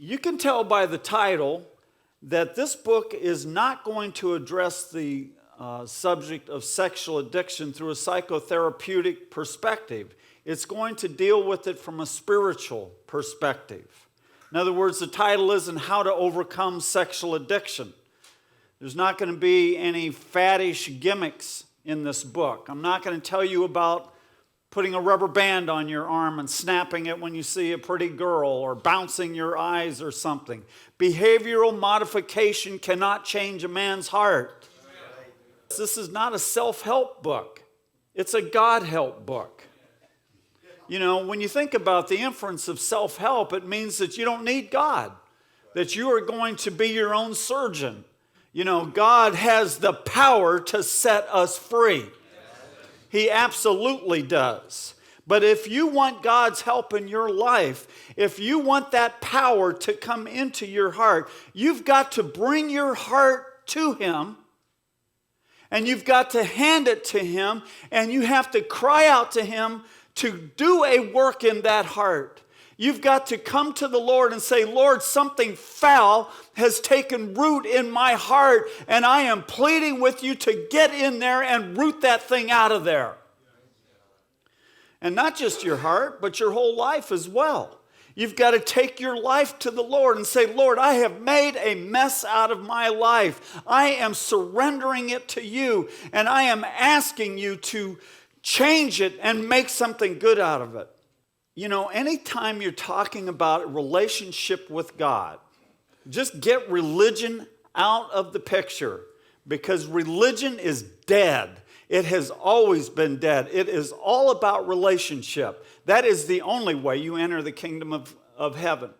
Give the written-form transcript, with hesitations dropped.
You can tell by the title that this book is not going to address the subject of sexual addiction through a psychotherapeutic perspective. It's going to deal with it from a spiritual perspective. In other words, the title isn't How to Overcome Sexual Addiction. There's not going to be any faddish gimmicks in this book. I'm not going to tell you about putting a rubber band on your arm and snapping it when you see a pretty girl or bouncing your eyes or something. Behavioral modification cannot change a man's heart. This is not a self-help book. It's a God-help book. You know, when you think about the inference of self-help, it means that you don't need God, that you are going to be your own surgeon. You know, God has the power to set us free. He absolutely does. But if you want God's help in your life, if you want that power to come into your heart, you've got to bring your heart to Him, and you've got to hand it to Him, and you have to cry out to Him to do a work in that heart. You've got to come to the Lord and say, Lord, something foul has taken root in my heart, and I am pleading with you to get in there and root that thing out of there. And not just your heart, but your whole life as well. You've got to take your life to the Lord and say, Lord, I have made a mess out of my life. I am surrendering it to you, and I am asking you to change it and make something good out of it. You know, anytime you're talking about a relationship with God, just get religion out of the picture, because religion is dead. It has always been dead. It is all about relationship. That is the only way you enter the kingdom of heaven.